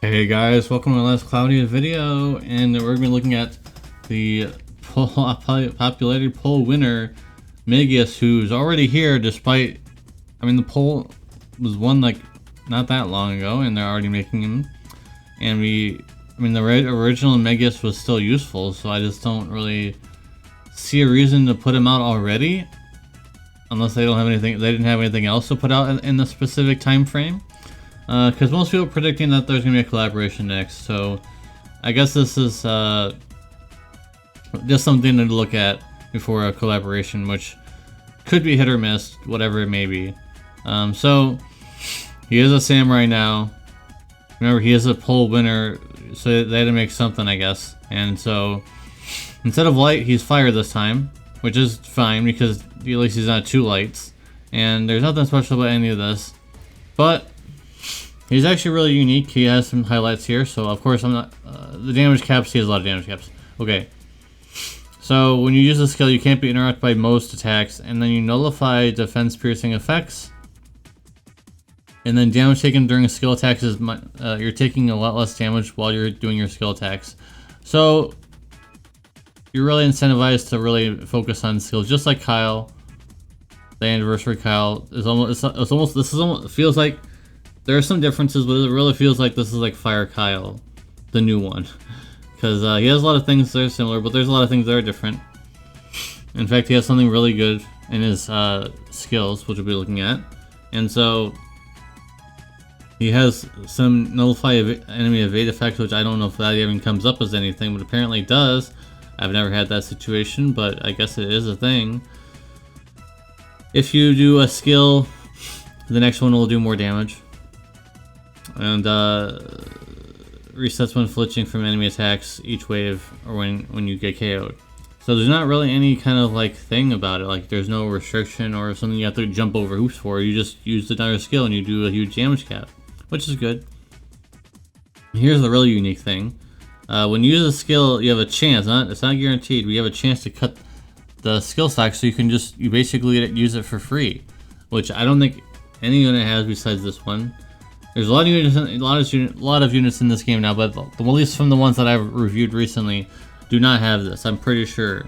Hey guys, welcome to the last Cloudia video, and we're going to be looking at the popularity poll winner, Megius, who's already here despite, the poll was won like not that long ago, and they're already making him, and the original Megius was still useful, so I just don't really see a reason to put him out already, unless they didn't have anything else to put out in the specific time frame. Because most people are predicting that there's going to be a collaboration next, so I guess this is just something to look at before a collaboration, which could be hit or miss, whatever it may be. So he is a samurai now. Remember, he is a poll winner, so they had to make something, I guess. And so instead of light, he's fire this time, which is fine because at least he's not two lights. And there's nothing special about any of this, but he's actually really unique. He has some highlights here, so of course I'm not... the damage caps, he has a lot of damage caps. Okay. So when you use the skill, you can't be interrupted by most attacks, and then you nullify defense piercing effects. And then damage taken during skill attacks is... you're taking a lot less damage while you're doing your skill attacks. So you're really incentivized to really focus on skills, just like Kyle. The anniversary Kyle is almost... it feels like there are some differences, but it really feels like this is like Fire Kyle, the new one. Because he has a lot of things that are similar, but there's a lot of things that are different. In fact, he has something really good in his skills, which we'll be looking at. And so he has some nullify enemy evade effect, which I don't know if that even comes up as anything, but apparently it does. I've never had that situation, but I guess it is a thing. If you do a skill, the next one will do more damage. And resets when flinching from enemy attacks each wave, or when you get KO'd. So there's not really any kind of like thing about it, like there's no restriction or something you have to jump over hoops for. You just use another skill and you do a huge damage cap, which is good. Here's the really unique thing. When you use a skill, you have a chance, it's not guaranteed, but you have a chance to cut the skill stack, so you basically use it for free, which I don't think any unit has besides this one. There's a lot of units in this game now, but at least from the ones that I've reviewed recently, do not have this. I'm pretty sure.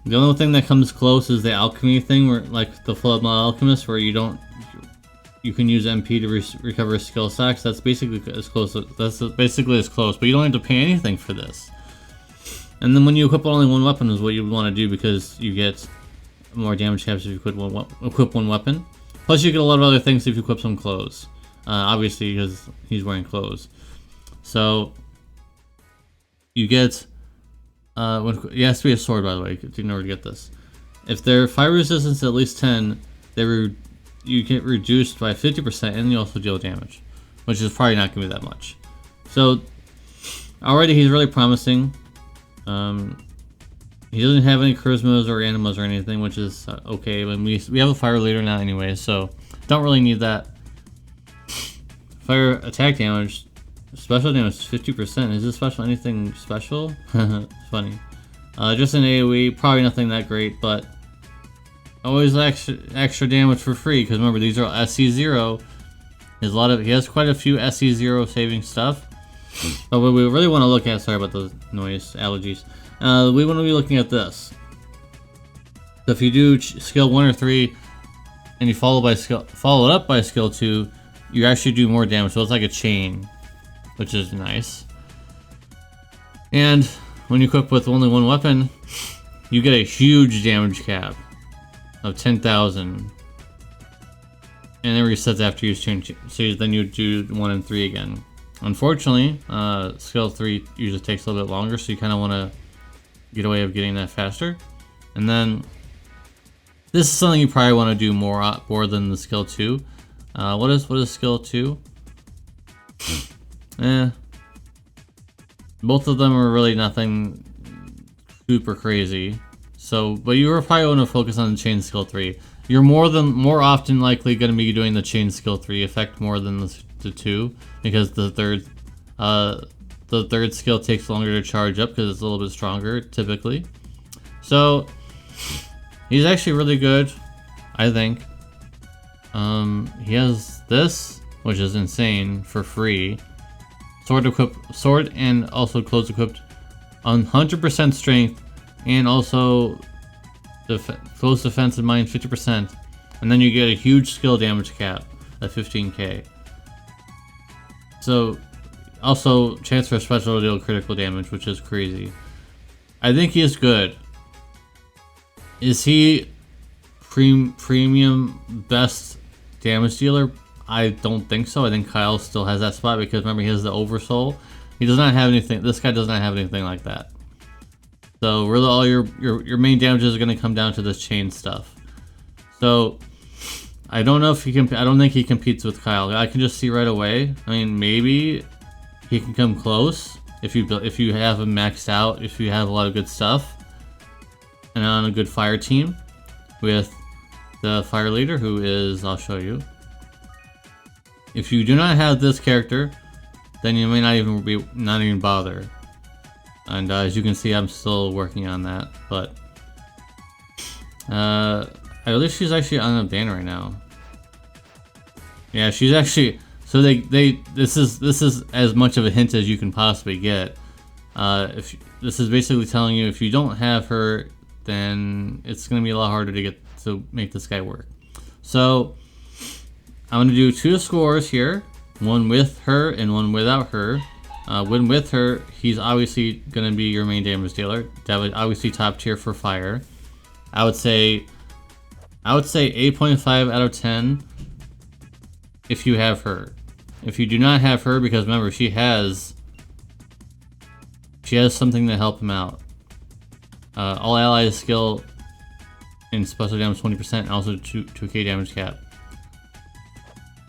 The only thing that comes close is the alchemy thing, where like the Flood Mod Alchemist, where you can use MP to recover skill stacks. That's basically as close. But you don't have to pay anything for this. And then when you equip only one weapon is what you would want to do, because you get more damage caps if you equip one weapon. Plus you get a lot of other things if you equip some clothes. Obviously, because he's wearing clothes. So you get... it has to be a sword, by the way, in order to get this. If their fire resistance is at least 10, you get reduced by 50%, and you also deal damage, which is probably not going to be that much. So already he's really promising. He doesn't have any charismas or animas or anything, which is okay. But we have a fire leader now anyway, so don't really need that. Fire attack damage, special damage 50%. Is this special anything special? It's funny. Just an AoE, probably nothing that great, but always extra damage for free. Because remember, these are SC0. He has quite a few SC0 saving stuff. But what we really want to look at, sorry about the noise, allergies. We want to be looking at this. So if you do skill 1 or 3, and you follow it up by skill 2, you actually do more damage. So it's like a chain, which is nice. And when you equip with only one weapon, you get a huge damage cap of 10,000. And it resets after you change. So then you do 1 and 3 again. Unfortunately, skill 3 usually takes a little bit longer, so you kind of want to get a way of getting that faster. And then this is something you probably want to do more than the skill 2. What is skill 2? Both of them are really nothing super crazy. So, but you are probably want to focus on the chain skill 3. You're more often likely going to be doing the chain skill 3 effect more than the 2, because the third skill takes longer to charge up because it's a little bit stronger typically. So he's actually really good, I think. He has this, which is insane, for free. Sword and also clothes equipped on 100% strength, and also close defense and minus 50%. And then you get a huge skill damage cap at 15k. So, also chance for special to deal critical damage, which is crazy. I think he is good. Is he premium best damage dealer? I don't think so. I think Kyle still has that spot because remember he has the Oversoul. He does not have anything. This guy does not have anything like that. So really, all your main damages are going to come down to this chain stuff. So I don't know if he can. I don't think he competes with Kyle. I can just see right away. I mean, maybe he can come close if you have him maxed out. If you have a lot of good stuff, and on a good fire team with the fire leader, who is, I'll show you. If you do not have this character, then you may not even bother. And as you can see, I'm still working on that. But I believe she's actually on a ban right now. Yeah, she's actually. So this is as much of a hint as you can possibly get. This is basically telling you if you don't have her, then it's gonna be a lot harder to make this guy work. So I'm going to do 2 scores here, one with her and one without her. When with her, he's obviously going to be your main damage dealer. Obviously top tier for fire. I would say 8.5 out of 10 if you have her. If you do not have her, because remember she has something to help him out. All allies skill and special damage 20% and also 2k damage cap.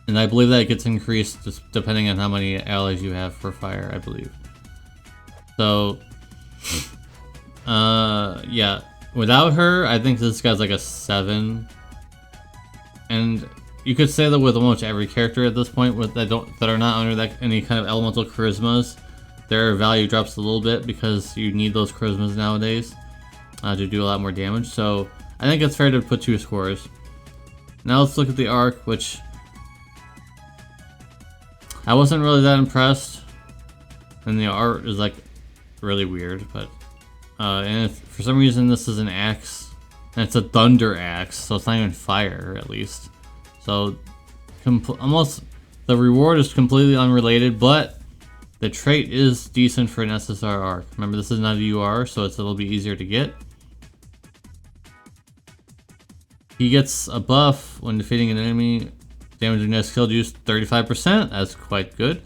And I believe that it gets increased just depending on how many allies you have for fire, I believe. So, yeah. Without her, I think this guy's like a 7. And you could say that with almost every character at this point that are not under any kind of elemental charismas, their value drops a little bit because you need those charismas nowadays to do a lot more damage. So, I think it's fair to put 2 scores. Now let's look at the arc, which I wasn't really that impressed, and the art is like really weird, but and for some reason this is an axe, and it's a thunder axe, so it's not even fire at least. So almost the reward is completely unrelated, but the trait is decent for an SSR arc. Remember, this is not a UR, so it's a little bit easier to get. He gets a buff when defeating an enemy. Damage when you have skill juice 35%, that's quite good.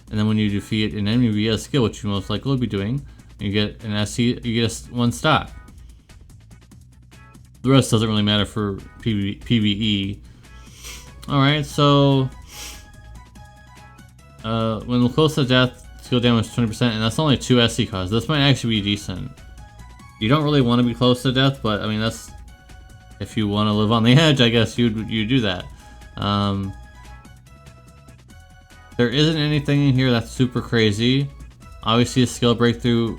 And then when you defeat an enemy via skill, which you most likely will be doing, you get an SC, you get 1 stock. The rest doesn't really matter for PvE. Alright, so when close to death, skill damage 20%, and that's only 2 SC costs. This might actually be decent. You don't really want to be close to death, but I mean that's if you want to live on the edge, I guess you do that. There isn't anything in here that's super crazy. Obviously, a skill breakthrough,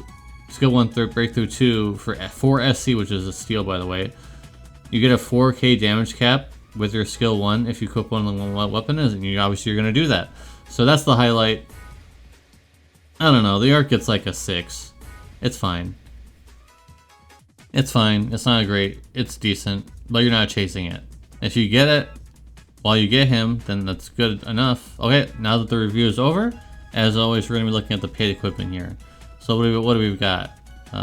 skill 1 breakthrough 2 for 4 SC, which is a steal by the way. You get a 4k damage cap with your skill 1 if you equip one on what weapon is, and you're gonna do that. So that's the highlight. I don't know. The arc gets like a 6. It's fine. It's fine. It's not great. It's decent, but you're not chasing it. If you get it while you get him, then that's good enough. Okay, now that the review is over, as always, we're going to be looking at the paid equipment here. So what do we got?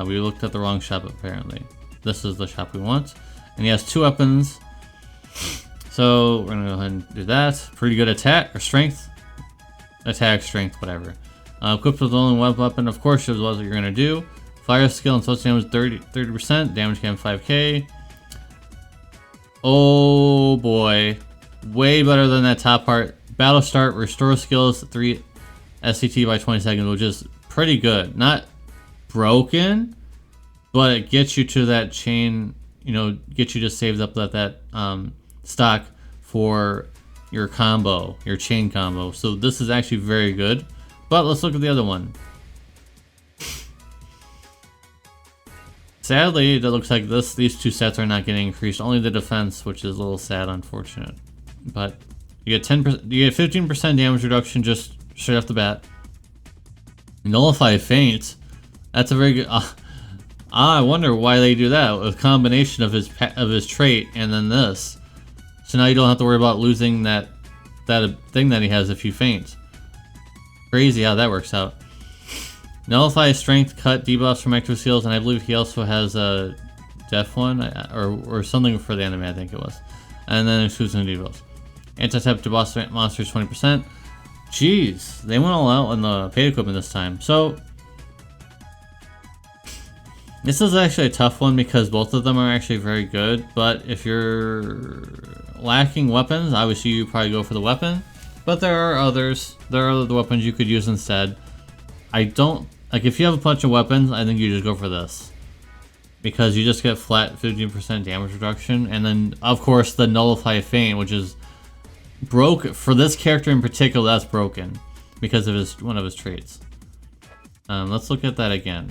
We looked at the wrong shop apparently. This is the shop we want. And he has 2 weapons. So we're going to go ahead and do that. Pretty good attack, or strength. Attack, strength, whatever. Equipped with only 1 weapon, of course, shows what you're going to do. Fire skill and social damage 30%, damage cam 5k. Oh boy. Way better than that top part. Battle start, restore skills 3 SCT by 20 seconds, which is pretty good. Not broken, but it gets you to that chain, you know, get you to save up that stock for your combo, your chain combo. So this is actually very good. But let's look at the other one. Sadly, it looks like these 2 sets are not getting increased. Only the defense, which is a little sad, unfortunate. But You get 10%. You get 15% damage reduction just straight off the bat. Nullify Feint. That's a very good. I wonder why they do that. A combination of his trait and then this. So now you don't have to worry about losing that thing that he has if you faint. Crazy how that works out. Nullify Strength, Cut, debuffs from extra seals, and I believe he also has a Death one, or something for the enemy, I think it was. And then exclusive debuffs. Anti-tap to boss monsters 20%. Jeez, they went all out on the paid equipment this time. So this is actually a tough one because both of them are actually very good. But if you're lacking weapons, obviously you probably go for the weapon. But there are others. There are other weapons you could use instead. I don't like if you have a bunch of weapons. I think you just go for this because you just get flat 15% damage reduction, and then of course the Nullify Feint, which is broke for this character in particular. That's broken because of one of his traits. Let's look at that again.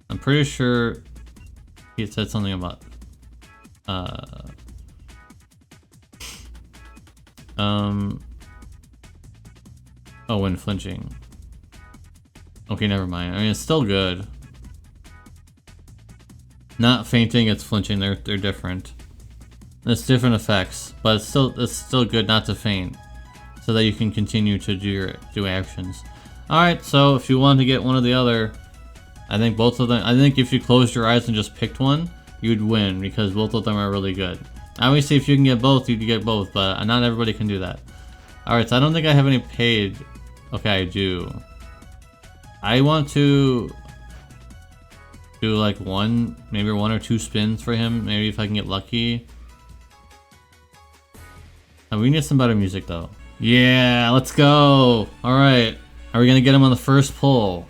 I'm pretty sure he said something about oh, when flinching. Okay, never mind. I mean, it's still good. Not fainting, it's flinching. They're different. It's different effects, but it's still good not to faint, so that you can continue to do actions. All right, so if you want to get one or the other, I think both of them. I think if you closed your eyes and just picked one, you'd win because both of them are really good. Obviously, if you can get both, you can get both, but not everybody can do that. All right, so I don't think I have any paid. Okay, I do. I want to do like maybe one or two spins for him. Maybe if I can get lucky. We need some better music though. Yeah, let's go. All right, are we gonna get him on the first pull?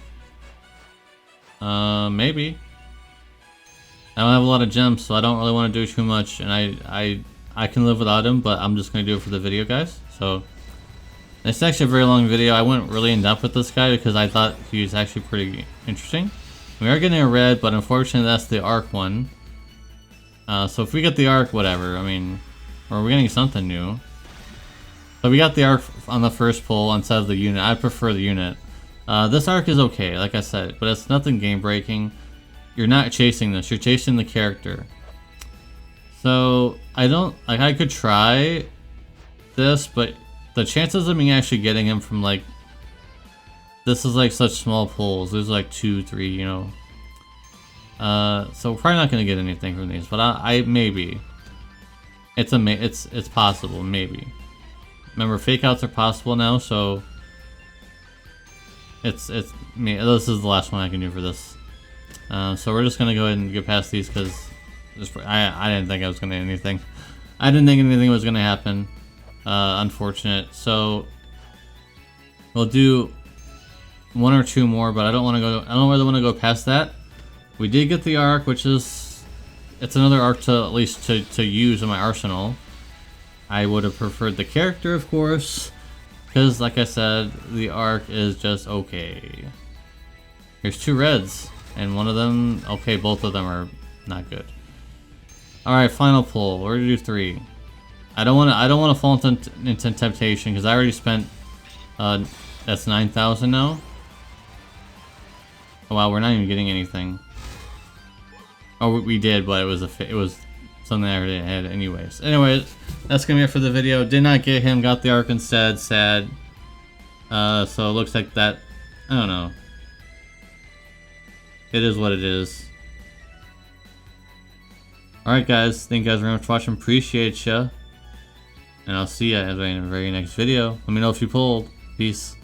Maybe. I don't have a lot of gems, so I don't really want to do too much, and I can live without him, but I'm just gonna do it for the video, guys. So it's actually a very long video. I went really in depth with this guy because I thought he was actually pretty interesting. We are getting a red, but unfortunately that's the arc one. So if we get the arc, whatever. I mean, or we're getting something new. But we got the arc on the first pull instead of the unit. I prefer the unit. This arc is okay, like I said, but it's nothing game breaking. You're not chasing this, you're chasing the character. So I could try this, but the chances of me actually getting him from like, this is like such small pulls. There's like 2, 3, you know. So we're probably not gonna get anything from these, but I maybe. It's possible, maybe. Remember, fake outs are possible now, so this is the last one I can do for this. So we're just gonna go ahead and get past these because I didn't think I was gonna get anything. I didn't think anything was gonna happen. Unfortunate. So we'll do one or two more, but I don't really want to go past that. We did get the arc, which is it's another arc to at least to use in my arsenal. I would have preferred the character, of course, because like I said, the arc is just okay. Here's 2 reds, and one of them, okay, both of them are not good. All right, final pull. We're gonna do 3. I don't want to fall into temptation because I already spent. That's 9,000 now. Oh, wow, we're not even getting anything. Oh, we did, but it was something I already had anyways. Anyways, that's gonna be it for the video. Did not get him, got the arc instead, sad. So it looks like that, I don't know. It is what it is. Alright guys, thank you guys very much for watching, appreciate ya. And I'll see ya in the very next video. Let me know if you pulled. Peace.